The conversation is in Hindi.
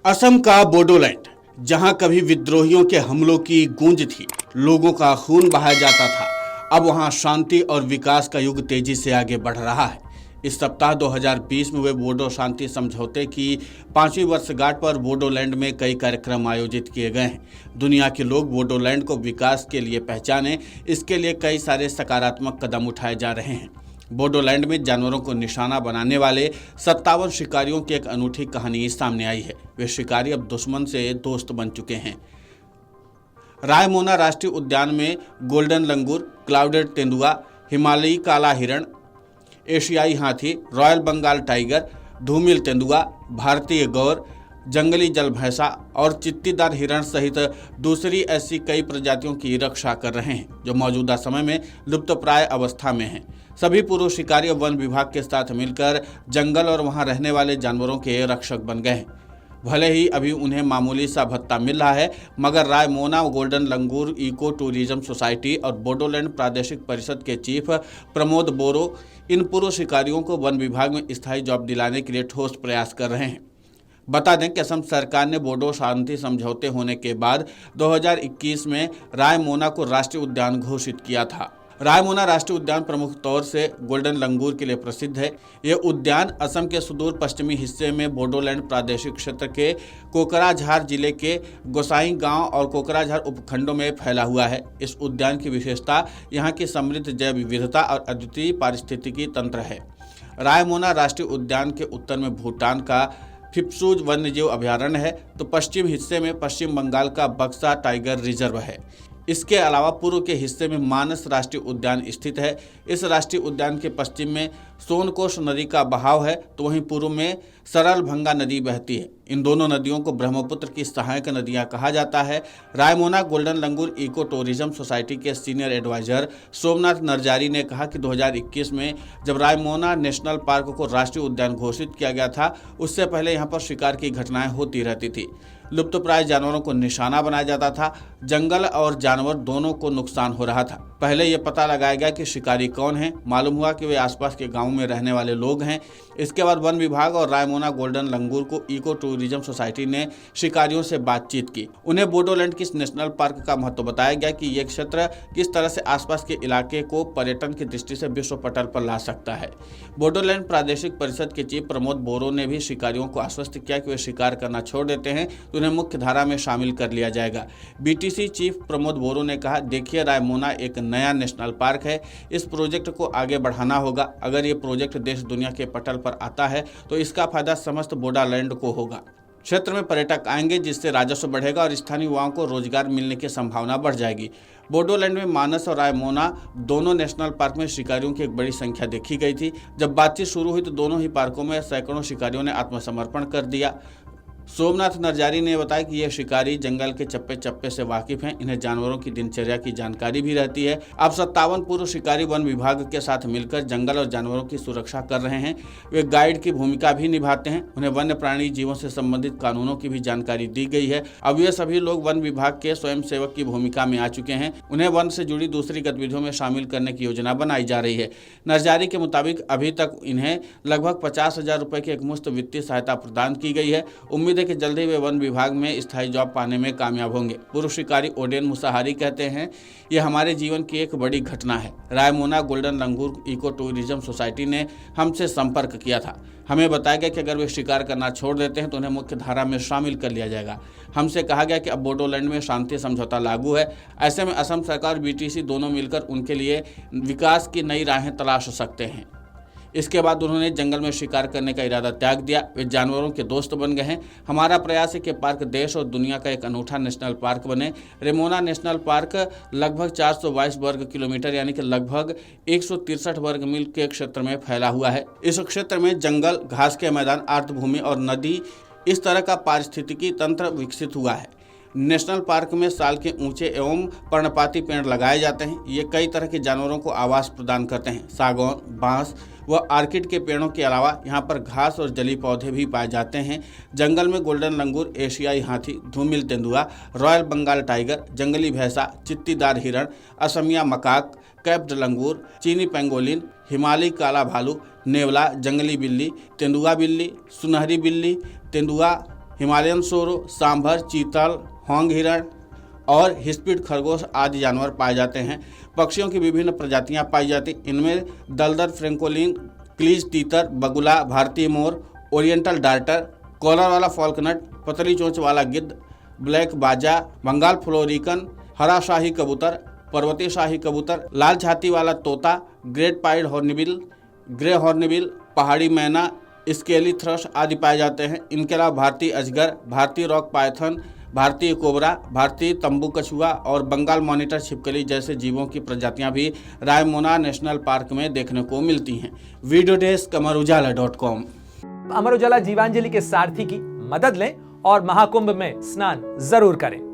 असम का बोडोलैंड, जहां कभी विद्रोहियों के हमलों की गूंज थी, लोगों का खून बहाया जाता था, अब वहां शांति और विकास का युग तेजी से आगे बढ़ रहा है। इस सप्ताह 2020 में हुए बोडो शांति समझौते की 5वीं वर्षगांठ पर बोडोलैंड में कई कार्यक्रम आयोजित किए गए हैं। दुनिया के लोग बोडोलैंड को विकास के लिए पहचानें, इसके लिए कई सारे सकारात्मक कदम उठाए जा रहे हैं। बोडोलैंड में जानवरों को निशाना बनाने वाले 57 शिकारियों की एक अनूठी कहानी सामने आई है। वे शिकारी अब दुश्मन से दोस्त बन चुके हैं। रायमोना राष्ट्रीय उद्यान में गोल्डन लंगूर, क्लाउडेड तेंदुआ, हिमालयी काला हिरण, एशियाई हाथी, रॉयल बंगाल टाइगर, धूमिल तेंदुआ, भारतीय गौर, जंगली जल भैंसा और चित्तीदार हिरण सहित दूसरी ऐसी कई प्रजातियों की रक्षा कर रहे हैं जो मौजूदा समय में लुप्तप्राय अवस्था में हैं। सभी पुरुष शिकारी वन विभाग के साथ मिलकर जंगल और वहां रहने वाले जानवरों के रक्षक बन गए हैं। भले ही अभी उन्हें मामूली सा भत्ता मिल रहा है, मगर रायमोना गोल्डन लंगूर इको टूरिज्म सोसाइटी और बोडोलैंड प्रादेशिक परिषद के चीफ प्रमोद बोरो इन पूर्व शिकारियों को वन विभाग में स्थायी जॉब दिलाने के लिए ठोस प्रयास कर रहे हैं। बता दें कि असम सरकार ने बोडो शांति समझौते होने के बाद 2021 में रायमोना को राष्ट्रीय उद्यान घोषित किया था। रायमोना राष्ट्रीय उद्यान प्रमुख तौर से गोल्डन लंगूर के लिए प्रसिद्ध है। यह उद्यान असम के सुदूर पश्चिमी हिस्से में बोडोलैंड प्रादेशिक क्षेत्र के कोकराझार जिले के गोसाई गांव और कोकराझार उपखंडों में फैला हुआ है। इस उद्यान की विशेषता यहाँ की समृद्ध जैव विविधता और अद्वितीय पारिस्थितिकी तंत्र है। रायमोना राष्ट्रीय उद्यान के उत्तर में भूटान का फिप्सूज वन्यजीव अभयारण्य है, तो पश्चिम हिस्से में पश्चिम बंगाल का बक्सा टाइगर रिजर्व है। इसके अलावा पूर्व के हिस्से में मानस राष्ट्रीय उद्यान स्थित है। इस राष्ट्रीय उद्यान के पश्चिम में सोनकोश नदी का बहाव है, तो वहीं पूर्व में सरलभंगा नदी बहती है। इन दोनों नदियों को ब्रह्मपुत्र की सहायक नदियां कहा जाता है। रायमोना गोल्डन लंगूर इको टूरिज्म सोसाइटी के सीनियर एडवाइजर सोमनाथ नरजारी ने कहा कि 2021 में जब रायमोना नेशनल पार्क को राष्ट्रीय उद्यान घोषित किया गया था, उससे पहले यहाँ पर शिकार की घटनाएं होती रहती थी। लुप्तप्राय जानवरों को निशाना बनाया जाता था। जंगल और जानवर दोनों को नुकसान हो रहा था। पहले यह पता लगाया गया कि शिकारी कौन है। मालूम हुआ कि वे आसपास के गांवों में रहने वाले लोग हैं। इसके बाद वन विभाग और रायमोना गोल्डन लंगूर को इको टूरिज्म सोसाइटी ने शिकारियों से बातचीत की। उन्हें बोडोलैंड की नेशनल पार्क का महत्व बताया गया कि यह क्षेत्र किस तरह से आसपास के इलाके को पर्यटन की दृष्टि से विश्व पटल पर ला सकता है। बोडोलैंड प्रादेशिक परिषद के चीफ प्रमोद बोरो ने भी शिकारियों को आश्वस्त किया कि वे शिकार करना छोड़ देते हैं तो उन्हें मुख्य धारा में शामिल कर लिया जाएगा। बीटीसी चीफ प्रमोद बोरो ने कहा, देखिए, रायमोना एक नया नेशनल पार्क है। इस प्रोजेक्ट को आगे बढ़ाना होगा। अगर ये प्रोजेक्ट देश दुनिया के पटल पर आता है तो इसका फायदा समस्त बोडोलैंड को होगा। क्षेत्र में पर्यटक आएंगे, जिससे राजस्व बढ़ेगा और स्थानीय युवाओं को रोजगार मिलने की संभावना बढ़ जाएगी। बोडोलैंड में मानस और रायमोना दोनों नेशनल पार्क में शिकारियों की एक बड़ी संख्या देखी गई थी। जब बातचीत शुरू हुई तो दोनों ही पार्कों में सैकड़ों शिकारियों ने आत्मसमर्पण कर दिया। सोमनाथ नरजारी ने बताया कि यह शिकारी जंगल के चप्पे चप्पे से वाकिफ हैं। इन्हें जानवरों की दिनचर्या की जानकारी भी रहती है। अब 57 पूर्व शिकारी वन विभाग के साथ मिलकर जंगल और जानवरों की सुरक्षा कर रहे हैं। वे गाइड की भूमिका भी निभाते हैं। उन्हें वन्य प्राणी जीवों से संबंधित कानूनों की भी जानकारी दी गई है। अब ये सभी लोग वन विभाग के स्वयं सेवक की भूमिका में आ चुके हैं। उन्हें वन से जुड़ी दूसरी गतिविधियों में शामिल करने की योजना बनाई जा रही है। नरजारी के मुताबिक अभी तक इन्हें लगभग 50,000 रुपए की एक मुफ्त वित्तीय सहायता प्रदान की गई है। उम्मीद है कि जल्द ही वे वन विभाग में स्थायी जॉब पाने में कामयाब होंगे। पूर्व शिकारी ओडेन मुसाहारी कहते हैं, यह हमारे जीवन की एक बड़ी घटना है। रायमोना गोल्डन लंगूर इको टूरिज्म सोसाइटी ने हमसे संपर्क किया था। हमें बताया गया कि अगर वे शिकार करना छोड़ देते हैं तो उन्हें मुख्य धारा में शामिल कर लिया जाएगा। हमसे कहा गया कि अब बोडोलैंड में शांति समझौता लागू है। ऐसे में असम सरकार और बीटीसी दोनों मिलकर उनके लिए विकास की नई राहें तलाश सकते हैं। इसके बाद उन्होंने जंगल में शिकार करने का इरादा त्याग दिया। वे जानवरों के दोस्त बन गए हैं। हमारा प्रयास है कि पार्क देश और दुनिया का एक अनूठा नेशनल पार्क बने। रेमोना नेशनल पार्क लगभग 422 वर्ग किलोमीटर यानी कि लगभग 163 वर्ग मील के क्षेत्र में फैला हुआ है। इस क्षेत्र में जंगल, घास के मैदान, आर्द्रभूमि और नदी, इस तरह का पारिस्थितिकी तंत्र विकसित हुआ है। नेशनल पार्क में साल के ऊंचे एवं पर्णपाती पेड़ लगाए जाते हैं। ये कई तरह के जानवरों को आवास प्रदान करते हैं। सागौन, बांस व आर्किड के पेड़ों के अलावा यहाँ पर घास और जली पौधे भी पाए जाते हैं। जंगल में गोल्डन लंगूर, एशियाई हाथी, धूमिल तेंदुआ, रॉयल बंगाल टाइगर, जंगली भैंसा, चित्तीदार हिरण, असमिया मकाक, कैप्ड लंगूर, चीनी पेंगोलिन, हिमालयी काला भालू, नेवला, जंगली बिल्ली, तेंदुआ बिल्ली, सुनहरी बिल्ली, तेंदुआ, हिमालयन सूर, सांभर, चीतल, होंग हिरण और हिस्पिड खरगोश आदि जानवर पाए जाते हैं। पक्षियों की विभिन्न प्रजातियां पाई जाती, इनमें दलदल फ्रेंकोलिन, क्लीज तीतर, बगुला, भारतीय मोर, ओरिएंटल डार्टर, कॉलर वाला फॉल्कनट, पतली चोंच वाला गिद्ध, ब्लैक बाजा, बंगाल फ्लोरिकन, हरा शाही कबूतर, पर्वतीय शाही कबूतर, लाल छाती वाला तोता, great pied hornbill, grey hornbill, पहाड़ी मैना, स्केली थ्रश आदि पाए जाते हैं। इनके अलावा भारतीय अजगर, भारतीय रॉक पायथन, भारतीय कोबरा, भारतीय तंबू कछुआ और बंगाल मॉनिटर छिपकली जैसे जीवों की प्रजातियां भी रायमोना नेशनल पार्क में देखने को मिलती हैं। Video desk अमरउजाला.com। अमर उजाला जीवांजलि के सारथी की मदद लें और महाकुंभ में स्नान जरूर करें।